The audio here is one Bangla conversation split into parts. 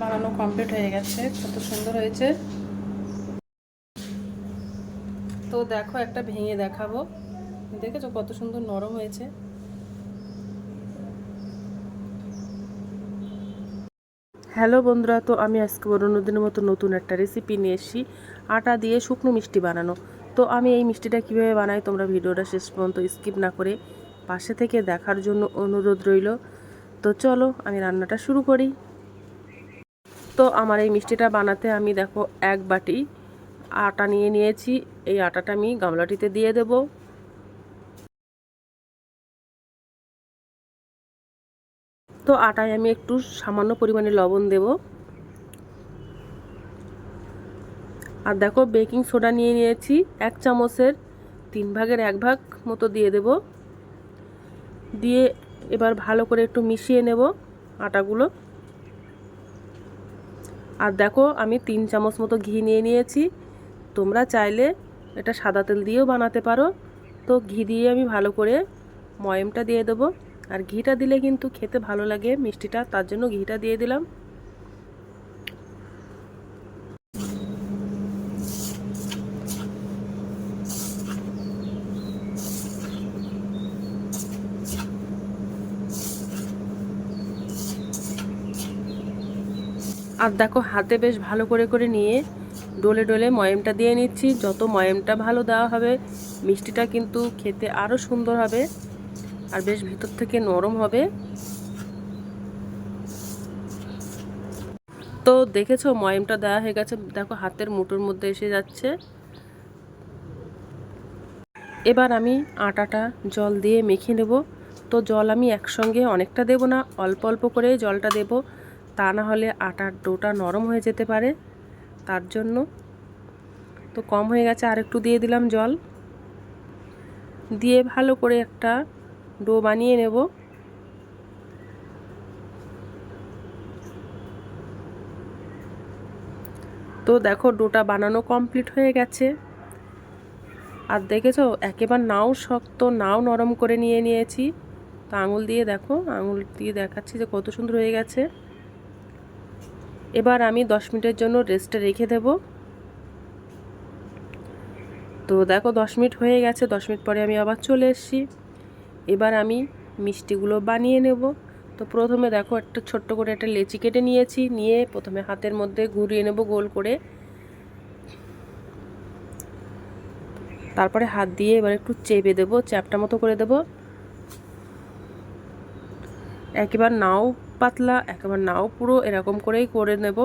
বানানো কমপ্লিট হয়ে গেছে, কত সুন্দর হয়েছে। তো দেখো একটা ভেঙে দেখাবো, দেখেছো কত সুন্দর নরম হয়েছে। হ্যালো বন্ধুরা, তো আমি আজকে অন্যদিনের মতো নতুন একটা রেসিপি নিয়ে এসেছি, আটা দিয়ে শুকনো মিষ্টি বানানো। তো আমি এই মিষ্টিটা কিভাবে বানাই তোমরা ভিডিওটা শেষ পর্যন্ত স্কিপ না করে পাশে থেকে দেখার জন্য অনুরোধ রইল। তো চলো আমি রান্নাটা শুরু করি। তো আমার এই মিষ্টিটা বানাতে আমি দেখো 1 বাটি আটা নিয়ে নিয়েছি। এই আটাটা আমি গামলাটিতে দিয়ে দেব। তো আটায় আমি একটু সামান্য পরিমাণে লবণ দেব। আর দেখো বেকিং সোডা নিয়ে নিয়েছি 1 চামচের 3 ভাগের 1 ভাগ মতো দিয়ে দেব। দিয়ে এবার ভালো করে একটু মিশিয়ে নেব আটাগুলো। আর দেখো আমি 3 চামচ মতো ঘি নিয়ে নিয়েছি। তোমরা চাইলে এটা সাদা তেল দিয়েও বানাতে পারো। তো ঘি দিয়ে আমি ভালো করে ময়মটা দিয়ে দেবো। আর ঘিটা দিলে কিন্তু খেতে ভালো লাগে মিষ্টিটা, তার জন্য ঘিটা দিয়ে দিলাম। আর দেখো হাতে বেশ ভালো করে করে নিয়ে ডলে ডলে ময়মটা দিয়ে নিচ্ছি। যত ময়মটা ভালো দেওয়া হবে মিষ্টিটা কিন্তু খেতে আরও সুন্দর হবে আর বেশ ভিতর থেকে নরম হবে। তো দেখেছো ময়মটা দেওয়া হয়ে গেছে, দেখো হাতের মুঠোর মধ্যে এসে যাচ্ছে। এবার আমি আটাটা জল দিয়ে মেখে নেব। তো জল আমি একসঙ্গে অনেকটা দেব না, অল্প অল্প করে জলটা দেব, তা না হলে আটার ডোটা নরম হয়ে যেতে পারে, তার জন্য। তো কম হয়ে গেছে, আর একটু দিয়ে দিলাম জল। দিয়ে ভালো করে একটা ডো বানিয়ে নেব। তো দেখো ডোটা বানানো কমপ্লিট হয়ে গেছে। আর দেখেছো একেবারে নাও শক্ত নাও নরম করে নিয়ে নিয়েছি। তো আঙুল দিয়ে দেখো, আঙুল দিয়ে দেখাচ্ছি যে কত সুন্দর হয়ে গেছে। এবার আমি 10 মিনিটের জন্য রেস্টে রেখে দেব। তো দেখো 10 মিনিট হয়ে গেছে, 10 মিনিট পরে আমি আবার চলে এসেছি। এবার আমি মিষ্টিগুলো বানিয়ে নেব। তো প্রথমে দেখো একটা ছোট্ট করে একটা লেচি কেটে নিয়েছি, নিয়ে প্রথমে হাতের মধ্যে ঘুরিয়ে নেব গোল করে। তারপরে হাত দিয়ে এবার একটু চেপে দেবো, চ্যাপটা মতো করে দেব। একেবারে নাও পাতলা একেবারে নাও পুরো, এরকম করেই করে নেব।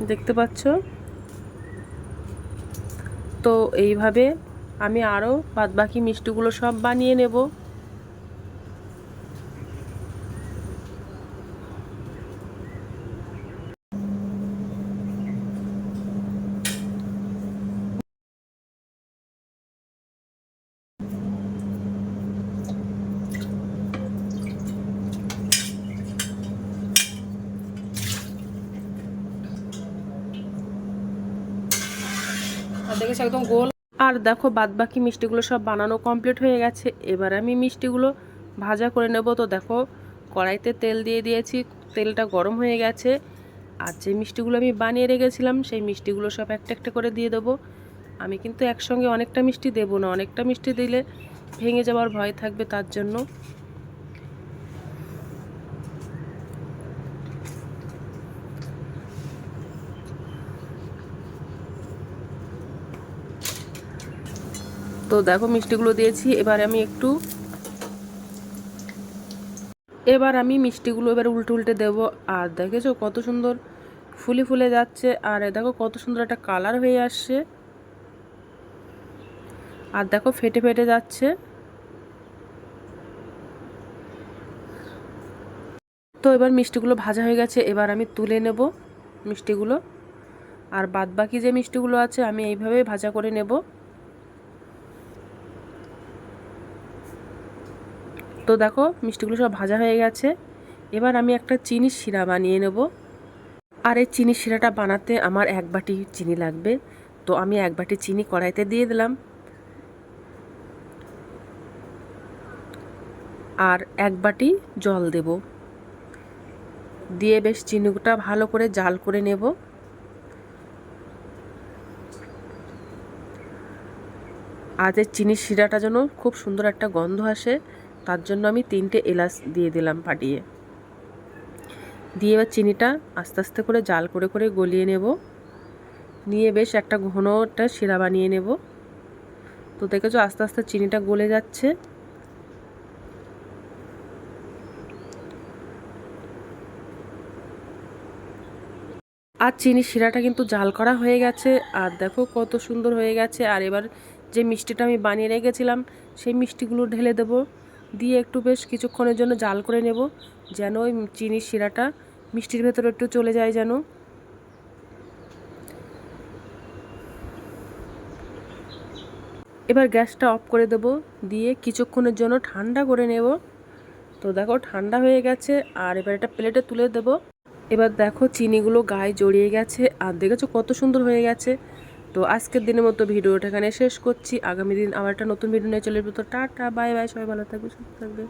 দেখতে পাচ্ছ? তো এইভাবে আমি আরও বাদবাকি মিষ্টিগুলো সব বানিয়ে নেব। আর দেখেছি একদম গোল। আর দেখো বাদবাকি মিষ্টিগুলো সব বানানো কমপ্লিট হয়ে গেছে। এবার আমি মিষ্টিগুলো ভাজা করে নেব। তো দেখো কড়াইতে তেল দিয়ে দিয়েছি, তেলটা গরম হয়ে গেছে। আর যে মিষ্টিগুলো আমি বানিয়ে রেখেছিলাম সেই মিষ্টিগুলো সব একটা একটা করে দিয়ে দেবো। আমি কিন্তু একসঙ্গে অনেকটা মিষ্টি দেবো না, অনেকটা মিষ্টি দিলে ভেঙে যাওয়ার ভয় থাকবে, তার জন্য। তো দেখো মিষ্টিগুলো দিয়েছি। এবার আমি মিষ্টিগুলো এবার উল্টে উল্টে দেবো। আর দেখেছো কত সুন্দর ফুলে ফুলে যাচ্ছে, আর দেখো কত সুন্দর একটা কালার হয়ে আসছে। আর দেখো ফেটে ফেটে যাচ্ছে। তো এবার মিষ্টিগুলো ভাজা হয়ে গেছে, এবার আমি তুলে নেব মিষ্টিগুলো। আর বাদ বাকি যে মিষ্টিগুলো আছে আমি এইভাবেই ভাজা করে নেব। তো দেখো মিষ্টিগুলো সব ভাজা হয়ে গেছে। এবার আমি একটা চিনির শিরা বানিয়ে নেব। আর এই চিনির শিরাটা বানাতে আমার 1 বাটি চিনি লাগবে। তো আমি 1 বাটি চিনি কড়াইতে দিয়ে দিলাম। আর 1 বাটি জল দেব। দিয়ে বেশ চিনিটা ভালো করে জাল করে নেব। আর এই চিনির শিরাটা যেন খুব সুন্দর একটা গন্ধ আসে, তার জন্য আমি 3টে এলাচ দিয়ে দিলাম ফাটিয়ে। দিয়ে এবার চিনিটা আস্তে আস্তে করে জাল করে করে গলিয়ে নেব। নিয়ে বেশ একটা ঘন একটা শিরা বানিয়ে নেব। তো দেখেছো আস্তে আস্তে চিনিটা গলে যাচ্ছে। আর চিনি শিরাটা কিন্তু জাল করা হয়ে গেছে, আর দেখো কত সুন্দর হয়ে গেছে। আর এবার যে মিষ্টিটা আমি বানিয়ে রেখেছিলাম সেই মিষ্টিগুলো ঢেলে দেব। দিয়ে একটু বেশ কিছুক্ষণের জন্য জাল করে নেব, যেন ওই চিনির শিরাটা মিষ্টির ভেতরে একটু চলে যায় যেন। এবার গ্যাসটা অফ করে দেব, দিয়ে কিছুক্ষণের জন্য ঠান্ডা করে নেব। তো দেখো ঠান্ডা হয়ে গেছে, আর এবার এটা প্লেটে তুলে দেব। এবার দেখো চিনিগুলো গায়ে জড়িয়ে গেছে, আর দেখেছো কত সুন্দর হয়ে গেছে। তো আজকের দিনের মতো ভিডিওটা এখানে শেষ করছি। আগামী দিন আবার একটা নতুন ভিডিও নিয়ে চলে আসবো। তো টাটা, বাই বাই, সবাই ভালো থাকবে, সুস্থ থাকবে।